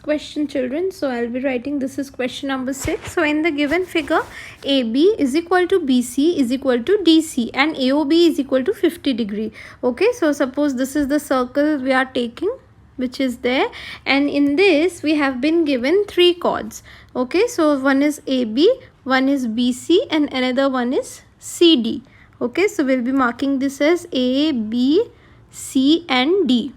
question, children. So I'll be writing, this is question number 6. So in the given figure, AB is equal to BC is equal to DC and AOB is equal to 50 degree. Okay, so suppose this is the circle we are taking, which is there, and in this we have been given 3 chords. Okay, so one is AB, one is BC, and another one is CD. Okay, so we'll be marking this as A, B, C and D.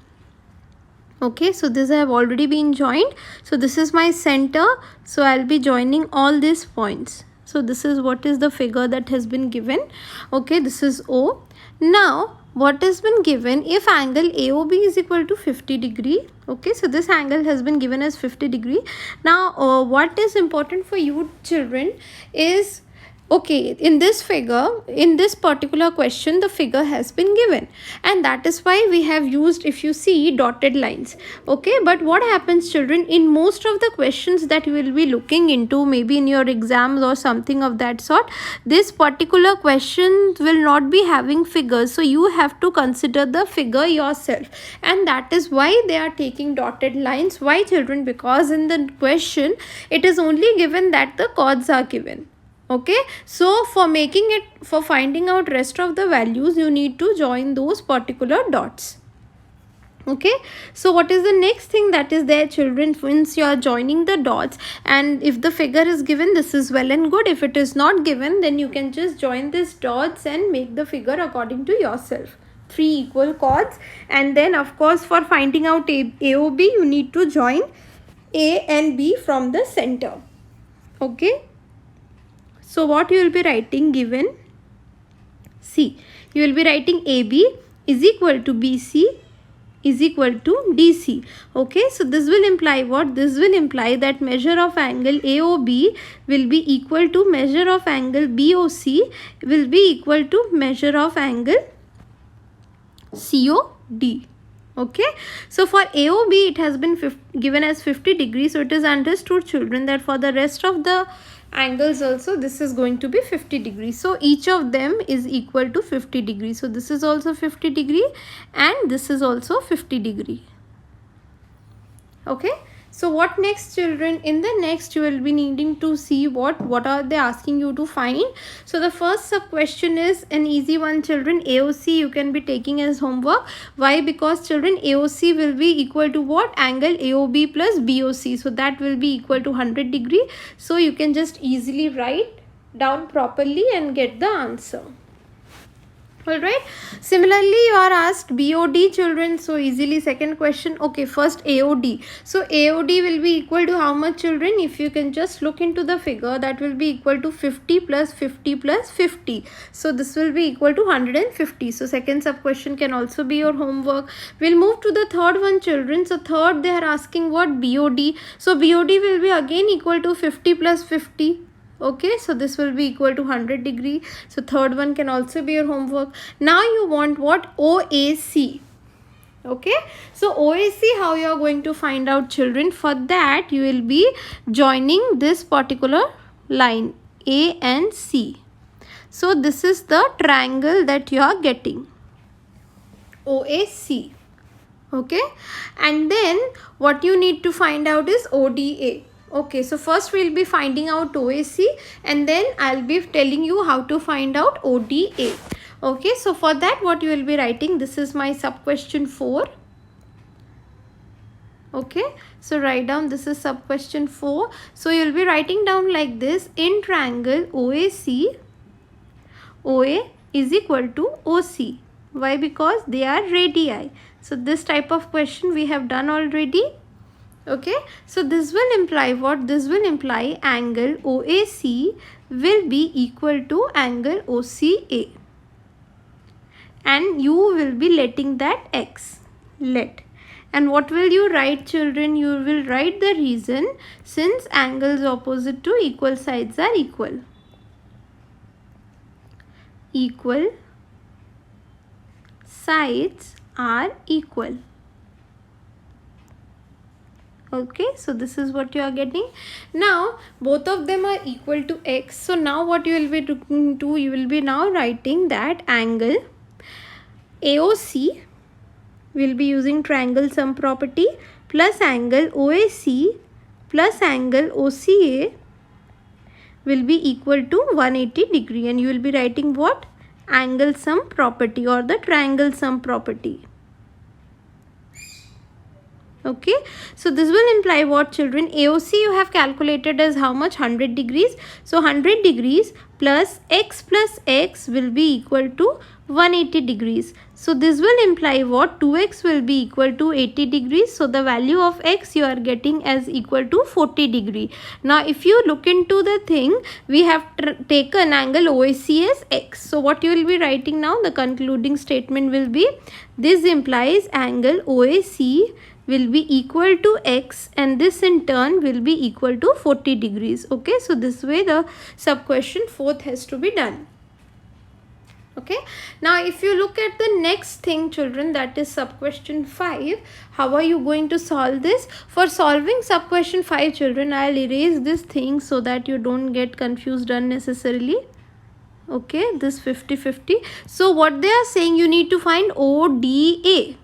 Okay, so this have already been joined. So this is my center, so I'll be joining all these points. So this is what is the figure that has been given. Okay, this is O. Now what has been given, if angle AOB is equal to 50 degree. Okay, so this angle has been given as 50 degree. Now what is important for you children is, okay, in this figure, in this particular question, the figure has been given, and that is why we have used, if you see, dotted lines. Okay, but what happens children, in most of the questions that you will be looking into, maybe in your exams or something of that sort, this particular question will not be having figures, so you have to consider the figure yourself, and that is why they are taking dotted lines. Why children? Because in the question it is only given that the chords are given. Okay, so for making it, for finding out rest of the values, you need to join those particular dots. Okay, so what is the next thing that is there children? Once you are joining the dots, and if the figure is given, this is well and good. If it is not given, then you can just join these dots and make the figure according to yourself. 3 equal chords, and then of course for finding out AOB, you need to join A and B from the center. Okay, so what you will be writing given? See, you will be writing AB is equal to BC is equal to DC. Okay, so this will imply what? This will imply that measure of angle AOB will be equal to measure of angle BOC will be equal to measure of angle COD. Okay, so for AOB it has been given as 50 degrees, so it is understood children that for the rest of the angles also this is going to be 50 degrees. So each of them is equal to 50 degrees. So this is also 50 degree and this is also 50 degree. Okay, so what next children? In the next you will be needing to see what are they asking you to find. So the first sub question is an easy one children. AOC you can be taking as homework. Why? Because children, AOC will be equal to what? Angle AOB plus BOC, so that will be equal to 100 degree. So you can just easily write down properly and get the answer. Alright, similarly you are asked BOD children, so easily second question. Okay, first AOD. So AOD will be equal to how much children? If you can just look into the figure, that will be equal to 50 plus 50 plus 50. So this will be equal to 150. So second sub question can also be your homework. We'll move to the third one children. So third they are asking what? BOD. So BOD will be again equal to 50 plus 50. Okay, so this will be equal to 100 degree. So third one can also be your homework. Now you want what? OAC. Okay, so OAC, how you are going to find out children? For that you will be joining this particular line A and C. So this is the triangle that you are getting, OAC. Okay, and then what you need to find out is ODA. Okay, so first we'll be finding out OAC and then I'll be telling you how to find out ODA. Okay, so for that what you will be writing, this is my sub question 4. Okay, so write down, this is sub question 4. So you'll be writing down like this: in triangle OAC, OA is equal to OC. Why? Because they are radii. So this type of question we have done already. Okay, so this will imply what? This will imply angle OAC will be equal to angle OCA, and you will be letting that X, let. And what will you write children? You will write the reason, since angles opposite to equal sides are equal. Equal sides are equal. Okay, so this is what you are getting. Now both of them are equal to X. So now what you will be looking to, you will be now writing that angle AOC will be using triangle sum property plus angle OAC plus angle OCA will be equal to 180 degree, and you will be writing what? Angle sum property or the triangle sum property. Okay, so this will imply what, children? AOC you have calculated as how much? 100 degrees. So 100 degrees plus x will be equal to 180 degrees. So this will imply what? 2x will be equal to 80 degrees. So the value of x you are getting as equal to 40 degree. Now if you look into the thing, we have taken angle OAC as x. So what you will be writing now? The concluding statement will be, this implies angle OAC will be equal to x, and this in turn will be equal to 40 degrees. Okay, so this way the sub question 4th has to be done. Okay, now if you look at the next thing, children, that is sub question 5, how are you going to solve this? For solving sub question 5, children, I'll erase this thing so that you don't get confused unnecessarily. Okay, this 50-50. So what they are saying, you need to find ODA.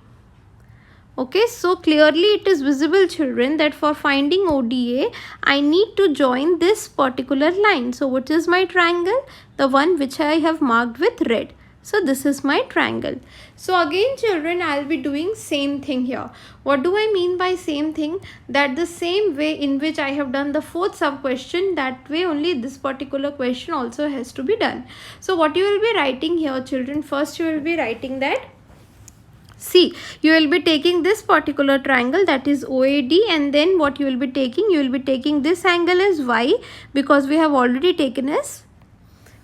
Okay, so clearly it is visible, children, that for finding ODA, I need to join this particular line. So what is my triangle? The one which I have marked with red. So this is my triangle. So again, children, I'll be doing same thing here. What do I mean by same thing? That the same way in which I have done the 4th sub question, that way only this particular question also has to be done. So what you will be writing here, children? First you will be writing that, see, you will be taking this particular triangle, that is OAD, and then what you will be taking? You will be taking this angle as y, because we have already taken as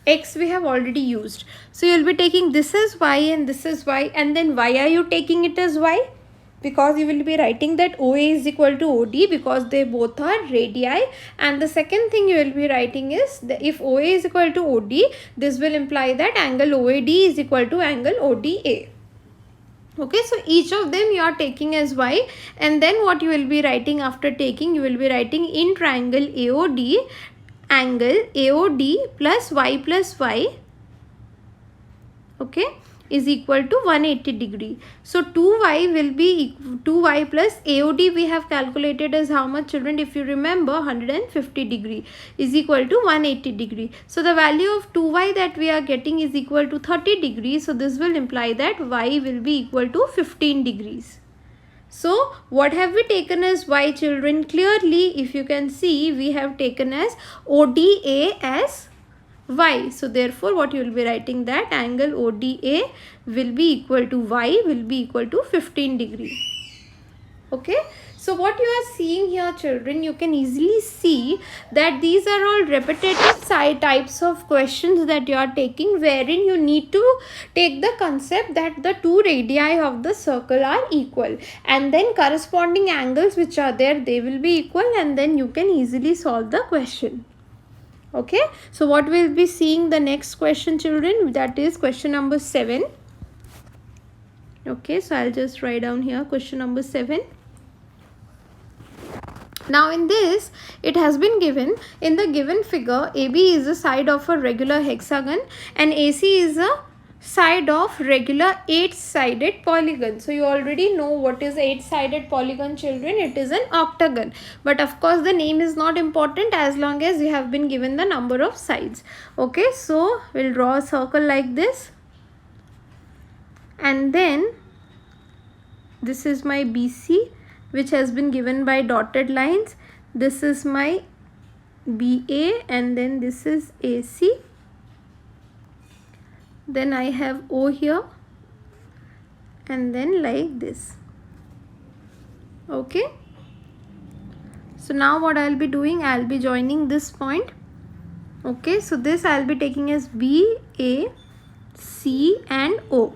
x, we have already used. So you will be taking this as y and this is y, and then why are you taking it as y? Because you will be writing that OA is equal to OD, because they both are radii. And the second thing you will be writing is, that if OA is equal to OD, this will imply that angle OAD is equal to angle ODA. Okay, so each of them you are taking as y, and then what you will be writing after taking? You will be writing in triangle AOD, angle AOD plus y, okay, is equal to 180 degree. So 2y will be 2y plus AOD we have calculated as how much, children? If you remember, 150 degree is equal to 180 degree. So the value of 2y that we are getting is equal to 30 degrees. So this will imply that y will be equal to 15 degrees. So what have we taken as y, children? Clearly, if you can see, we have taken as ODA as y. So therefore what you will be writing, that angle ODA will be equal to y, will be equal to 15 degree. Okay, so what you are seeing here, children, you can easily see that these are all repetitive types of questions that you are taking, wherein you need to take the concept that the two radii of the circle are equal, and then corresponding angles which are there, they will be equal, and then you can easily solve the question. Okay, so what we'll be seeing the next question, children, that is question number 7. Okay, so I'll just write down here question number 7. Now in this, it has been given, in the given figure, AB is the side of a regular hexagon and AC is a side of regular 8-sided polygon. So you already know what is 8-sided polygon, children. It is an octagon, but of course the name is not important as long as you have been given the number of sides. Okay, so we'll draw a circle like this, and then this is my BC, which has been given by dotted lines. This is my BA, and then this is AC. Then I have O here, and then like this. Okay, so now what I'll be doing, I'll be joining this point. Okay, so this I'll be taking as B, A, C and O.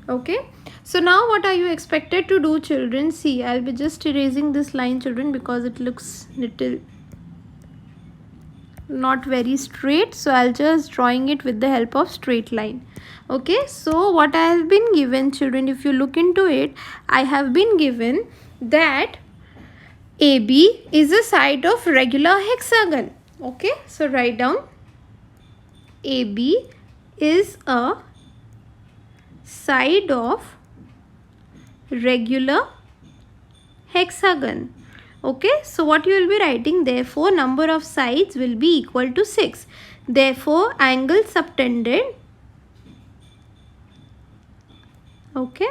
Okay, so now what are you expected to do, children? See, I'll be just erasing this line, children, because it looks little not very straight, so I'll just drawing it with the help of straight line. Okay, so what I have been given, children, if you look into it, I have been given that AB is a side of regular hexagon. Okay, so write down AB is a side of regular hexagon. Okay, so what you will be writing, therefore number of sides will be equal to 6. Therefore angle subtended, okay,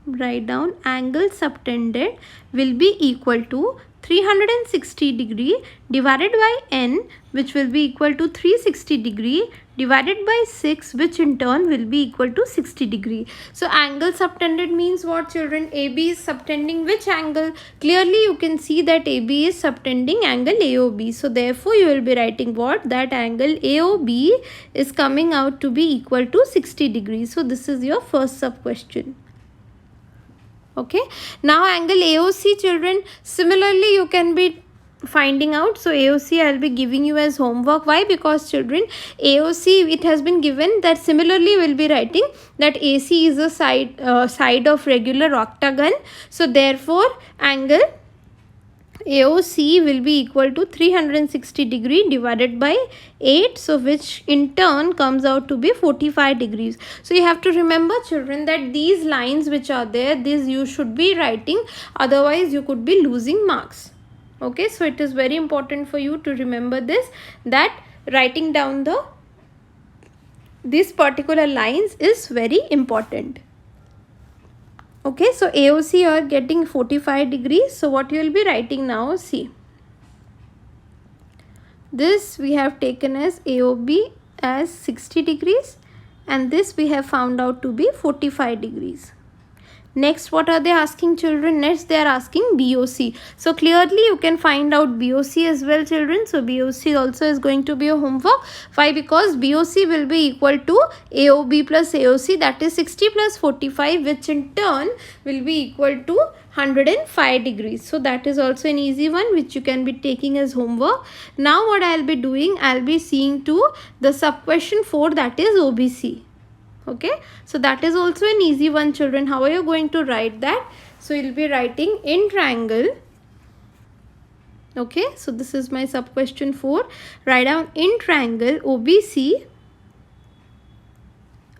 write down angle subtended will be equal to 360 degree divided by n, which will be equal to 360 degree divided by 6, which in turn will be equal to 60 degree. So angle subtended means what, children? AB is subtending which angle? Clearly you can see that AB is subtending angle AOB. So therefore you will be writing what? That angle AOB is coming out to be equal to 60 degrees. So this is your first sub question. Okay, now angle AOC, children, similarly you can be finding out. So AOC I will be giving you as homework. Why? Because children, AOC, it has been given that similarly we will be writing that AC is a side of regular octagon. So therefore angle AOC will be equal to 360 degree divided by 8, so which in turn comes out to be 45 degrees. So you have to remember, children, that these lines which are there, these you should be writing, otherwise you could be losing marks. Okay, so it is very important for you to remember this, that writing down these particular lines is very important. Okay, so AOC you are getting 45 degrees. So what you will be writing now, see. This we have taken as AOB as 60 degrees and this we have found out to be 45 degrees. Next, what are they asking, children? Next they are asking BOC. So clearly you can find out BOC as well, children. So BOC also is going to be a homework. Why? Because BOC will be equal to AOB plus AOC, that is 60 plus 45, which in turn will be equal to 105 degrees. So that is also an easy one which you can be taking as homework. Now what I will be doing, I will be seeing to the sub question 4, that is OBC. Okay, so that is also an easy one, children. How are you going to write that? So you'll be writing in triangle. Okay, so this is my sub question 4. Write down in triangle OBC.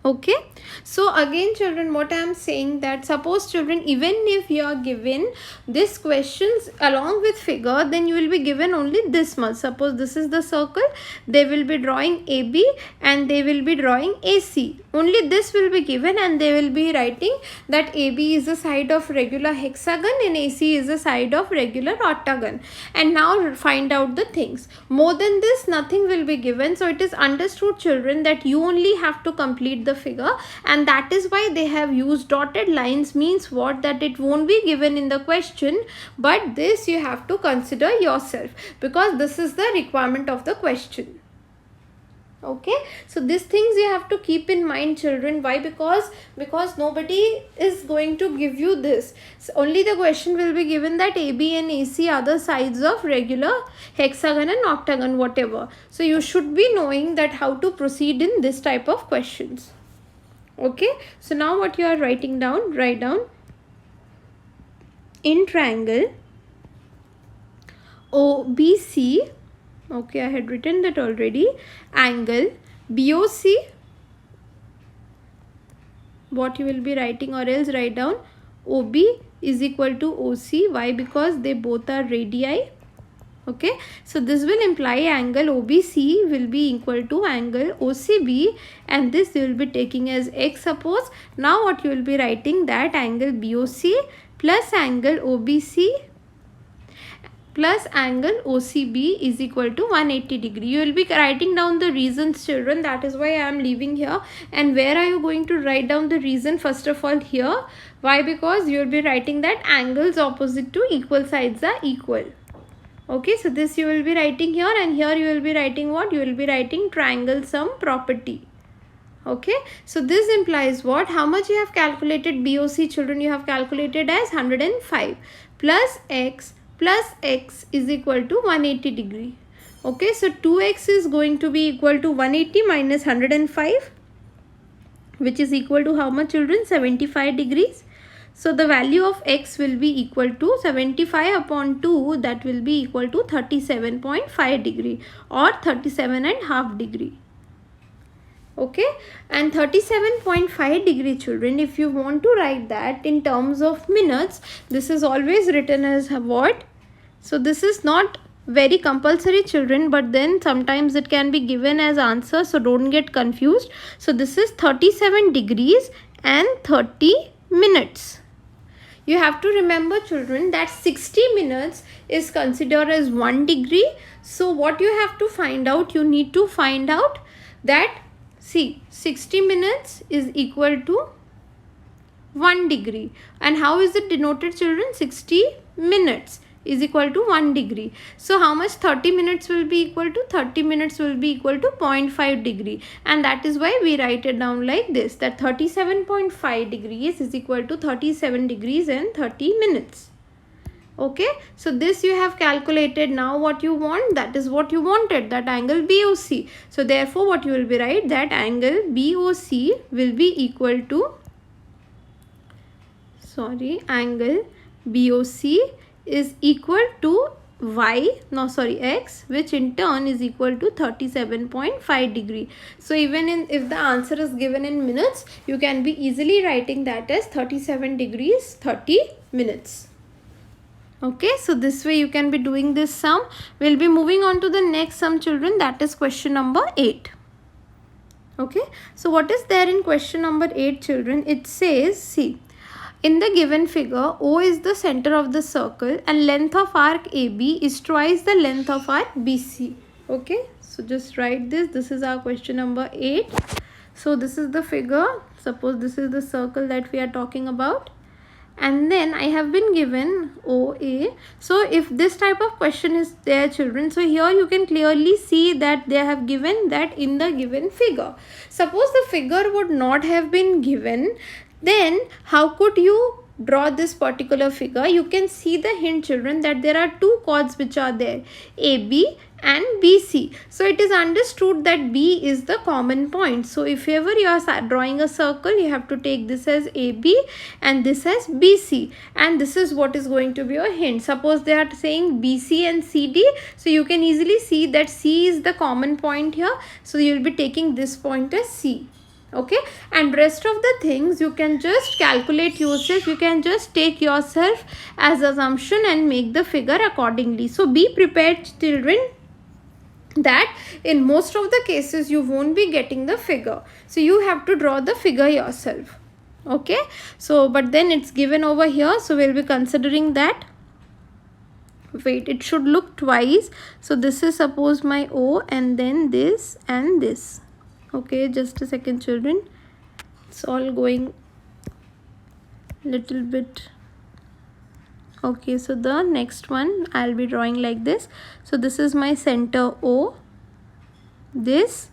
Okay, so again, children, what I am saying, that suppose, children, even if you are given this questions along with figure, then you will be given only this much. Suppose this is the circle, they will be drawing AB and they will be drawing AC. Only this will be given and they will be writing that AB is the side of regular hexagon and AC is the side of regular octagon. And now find out the things. More than this, nothing will be given. So it is understood, children, that you only have to complete the figure, and that is why they have used dotted lines. Means what? That it won't be given in the question, but this you have to consider yourself, because this is the requirement of the question. Okay, so these things you have to keep in mind, children. Why? Because nobody is going to give you this. So only the question will be given that AB and AC are the sides of regular hexagon and octagon, whatever. So you should be knowing that how to proceed in this type of questions. Okay, so now what you are writing down, write down in triangle OBC. Okay, I had written that already. Angle BOC. What you will be writing, or else write down OB is equal to OC. Why? Because they both are radii. Okay, so this will imply angle OBC will be equal to angle OCB, and this you will be taking as X, suppose. Now what you will be writing, that angle BOC plus angle OBC plus angle OCB is equal to 180 degree. You will be writing down the reasons, children. That is why I am leaving here. And where are you going to write down the reason? First of all, here. Why? Because you will be writing that angles opposite to equal sides are equal. Okay, so this you will be writing here, and here you will be writing what? You will be writing triangle sum property. Okay, so this implies what? How much you have calculated BOC, children? You have calculated as 105 plus X is equal to 180 degree. Okay, so 2x is going to be equal to 180 minus 105, which is equal to how much, children? 75 degrees. So the value of x will be equal to 75 upon 2, that will be equal to 37.5 degree or 37.5 degree. Okay, and 37.5 degree, children, if you want to write that in terms of minutes, this is always written as what? So this is not very compulsory, children, but then sometimes it can be given as answer, so don't get confused. So this is 37 degrees and 30 minutes. You have to remember, children, that 60 minutes is considered as 1 degree. So what you have to find out, you need to find out that, see, 60 minutes is equal to 1 degree. And how is it denoted, children? 60 minutes is equal to 1 degree. So how much 30 minutes will be equal to? 30 minutes will be equal to 0.5 degree. And that is why we write it down like this, that 37.5 degrees is equal to 37 degrees and 30 minutes. Okay, so this you have calculated. Now what you want, that is what you wanted, that angle BOC. So therefore what you will be write, that angle BOC will be equal to, angle BOC is equal to x, which in turn is equal to 37.5 degree. So even if the answer is given in minutes, you can be easily writing that as 37 degrees 30 minutes. Okay, so this way you can be doing this sum. We'll be moving on to the next sum, children, that is question number 8. Okay, so what is there in question number 8, children? It says, see, in the given figure, O is the center of the circle and length of arc AB is twice the length of arc BC. Okay, so just write this. This is our question number 8. So this is the figure. Suppose this is the circle that we are talking about. And then I have been given OA. So if this type of question is there, children, so here you can clearly see that they have given that in the given figure. Suppose the figure would not have been given, then how could you draw this particular figure? You can see the hint, children, that there are two chords which are there, AB and BC. So it is understood that B is the common point. So if ever you are drawing a circle, you have to take this as AB and this as BC, and this is what is going to be your hint. Suppose they are saying BC and CD, so you can easily see that C is the common point here, so you will be taking this point as C. Okay, and rest of the things you can just calculate yourself. You can just take yourself as assumption and make the figure accordingly. So be prepared, children, that in most of the cases you won't be getting the figure, so you have to draw the figure yourself. Okay, so but then it's given over here, so we'll be considering that. Wait, it should look twice. So this is suppose my O and then this and this. Okay, just a second, children, it's all going little bit. Okay, so the next one I'll be drawing like this. So this is my center O, this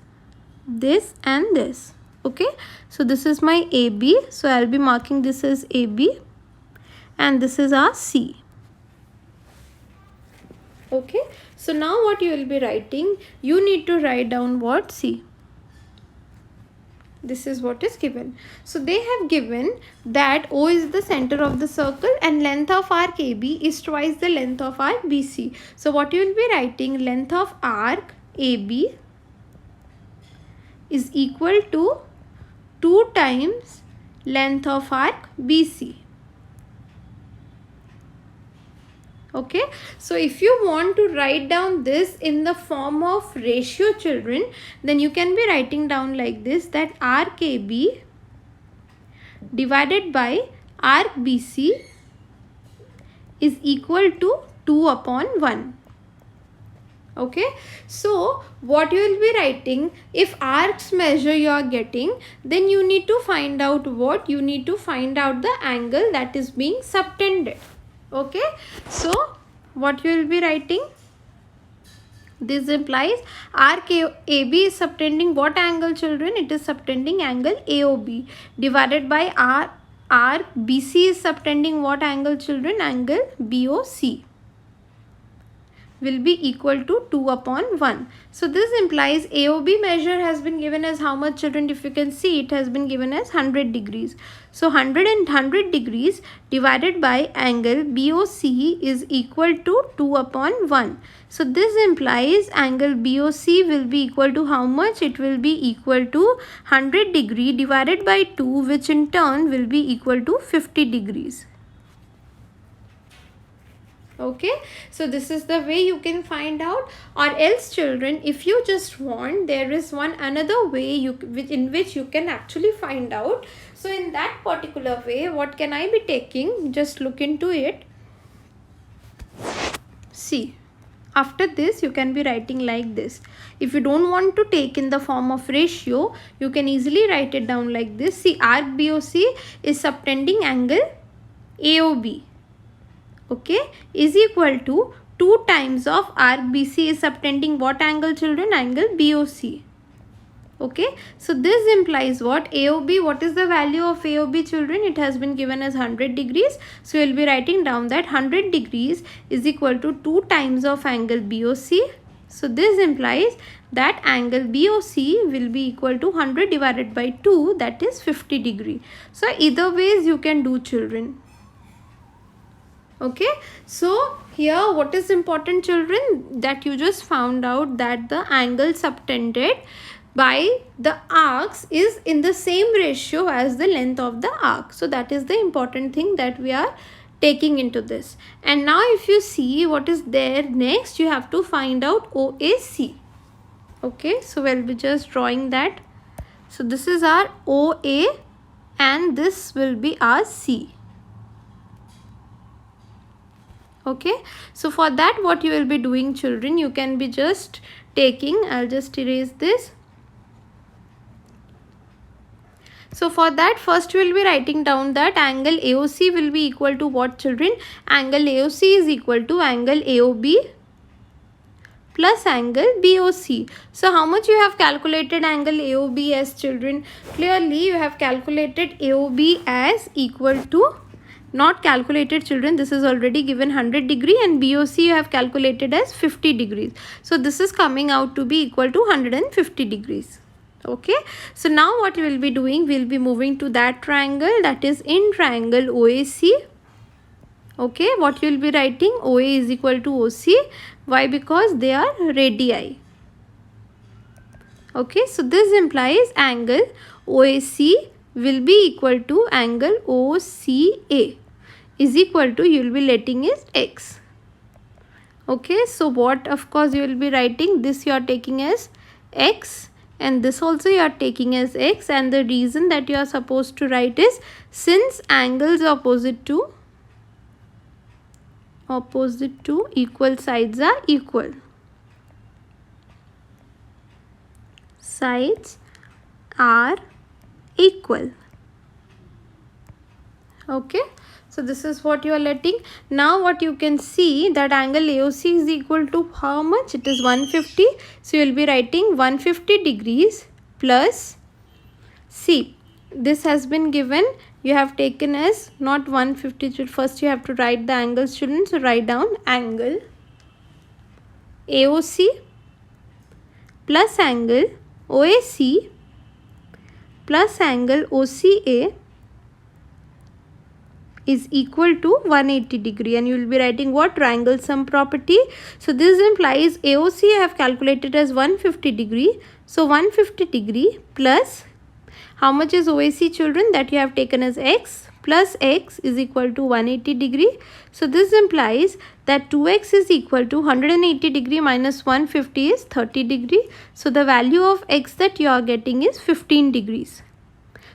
and this. Okay, so this is my AB, so I'll be marking this as AB and this is our C. Okay, so now what you will be writing, you need to write down what? C. This is what is given. So they have given that O is the center of the circle and length of arc AB is twice the length of arc BC. So what you will be writing, length of arc AB is equal to 2 times length of arc BC. Okay, so if you want to write down this in the form of ratio, children, then you can be writing down like this, that arc AB divided by arc BC is equal to 2/1. Okay, so what you will be writing, if arcs measure you are getting, then you need to find out what? You need to find out the angle that is being subtended. Okay, so what you will be writing? This implies arc AB is subtending what angle, children? It is subtending angle AOB divided by arc BC is subtending what angle, children? Angle BOC. will be equal to 2 upon 1. So this implies AOB measure has been given as how much, children? If you can see, it has been given as 100 degrees. So 100 degrees divided by angle BOC is equal to 2 upon 1. So this implies angle BOC will be equal to how much? It will be equal to 100 degree divided by 2, which in turn will be equal to 50 degrees. Okay, so this is the way you can find out. Or else, children, if you just want, there is another way in which you can actually find out. So in that particular way, what can I be taking? Just look into it. See, after this you can be writing like this. If you don't want to take in the form of ratio, you can easily write it down like this. See, arc BOC is subtending angle AOB. Okay, is equal to 2 times of arc BC is subtending what angle, children? Angle BOC. Okay, so this implies what? AOB, what is the value of AOB, children? It has been given as 100 degrees. So we will be writing down that 100 degrees is equal to 2 times of angle BOC. So this implies that angle BOC will be equal to 100 divided by 2, that is 50 degree. So either ways you can do, children. Okay, so here what is important, children? That you just found out that the angle subtended by the arcs is in the same ratio as the length of the arc. So that is the important thing that we are taking into this. And now if you see what is there next, you have to find out OAC. Okay, so we'll be just drawing that. So this is our OA and this will be our C. Okay, so for that what you will be doing, children, you can be just taking, I'll just erase this. So for that, first we will be writing down that angle AOC will be equal to what, children? Angle AOC is equal to angle AOB plus angle BOC. So how much you have calculated angle AOB as, children? Clearly you have calculated AOB as equal to, not calculated, children, this is already given 100 degree, and BOC you have calculated as 50 degrees. So this is coming out to be equal to 150 degrees. Okay, so now what we will be doing, we will be moving to that triangle, that is in triangle OAC. Okay, what you will be writing? OA is equal to OC. Why? Because they are radii. Okay, so this implies angle OAC will be equal to angle OCA is equal to, you will be letting is x. Okay, so what, of course you will be writing this, you are taking as x, and this also you are taking as x, and the reason that you are supposed to write is since angles opposite to equal sides are equal. Sides are equal. Okay, so this is what you are letting. Now what you can see, that angle AOC is equal to how much? It is 150. So you will be writing 150 degrees plus, see, this has been given, you have taken as not 150. First you have to write the angles, children. So write down angle AOC plus angle OAC plus angle OCA is equal to 180 degree, and you will be writing what? Triangle sum property. So this implies AOC I have calculated as 150 degree. So 150 degree plus how much is OAC, children? That you have taken as x plus x is equal to 180 degree. So this implies that 2x is equal to 180 degree minus 150 is 30 degree. So the value of x that you are getting is 15 degrees.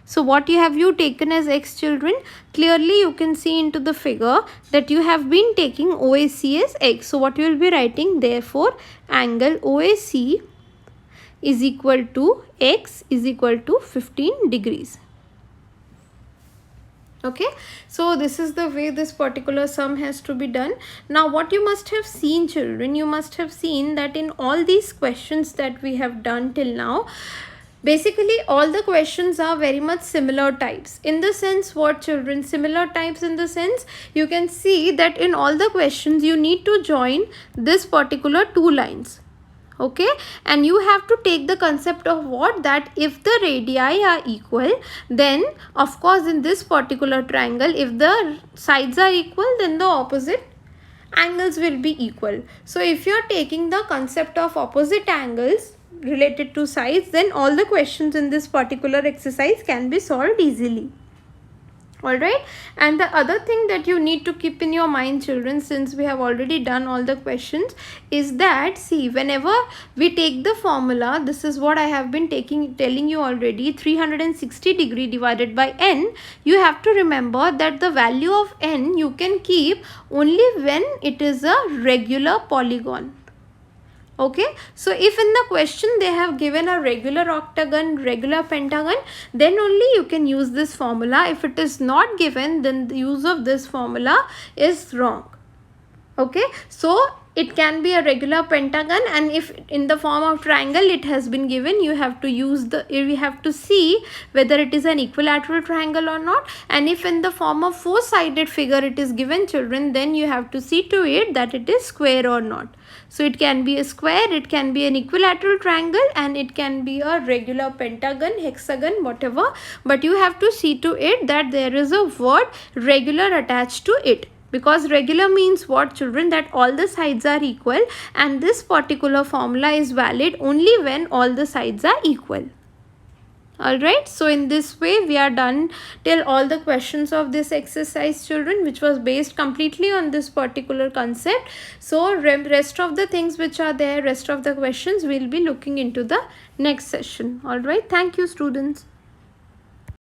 So what you have taken as x, children? Clearly you can see into the figure that you have been taking OAC as x. So what you will be writing, therefore angle OAC is equal to x is equal to 15 degrees. Okay, so this is the way this particular sum has to be done. Now what you must have seen, children, you must have seen that in all these questions that we have done till now, Basically all the questions are very much similar types. In the sense, what children? Similar types in the sense, you can see that in all the questions you need to join this particular two lines. Okay, and you have to take the concept of what, that if the radii are equal, then of course in this particular triangle, if the sides are equal, then the opposite angles will be equal. So if you are taking the concept of opposite angles related to sides, then all the questions in this particular exercise can be solved easily. Alright, and the other thing that you need to keep in your mind, children, since we have already done all the questions, is that, see, whenever we take the formula, this is what I have been telling you already, 360 degree divided by n, you have to remember that the value of n you can keep only when it is a regular polygon. Okay, so if in the question they have given a regular octagon, regular pentagon, then only you can use this formula. If it is not given, then the use of this formula is wrong. Okay, so it can be a regular pentagon, and if in the form of triangle it has been given, you have to use we have to see whether it is an equilateral triangle or not, and if in the form of four-sided figure it is given, children, then you have to see to it that it is square or not. So it can be a square, it can be an equilateral triangle, and it can be a regular pentagon, hexagon, whatever, but you have to see to it that there is a word regular attached to it. Because regular means what, children? That all the sides are equal, and this particular formula is valid only when all the sides are equal. Alright, so in this way we are done till all the questions of this exercise, children, which was based completely on this particular concept. So rest of the things which are there, rest of the questions, we'll be looking into the next session. Alright, thank you, students.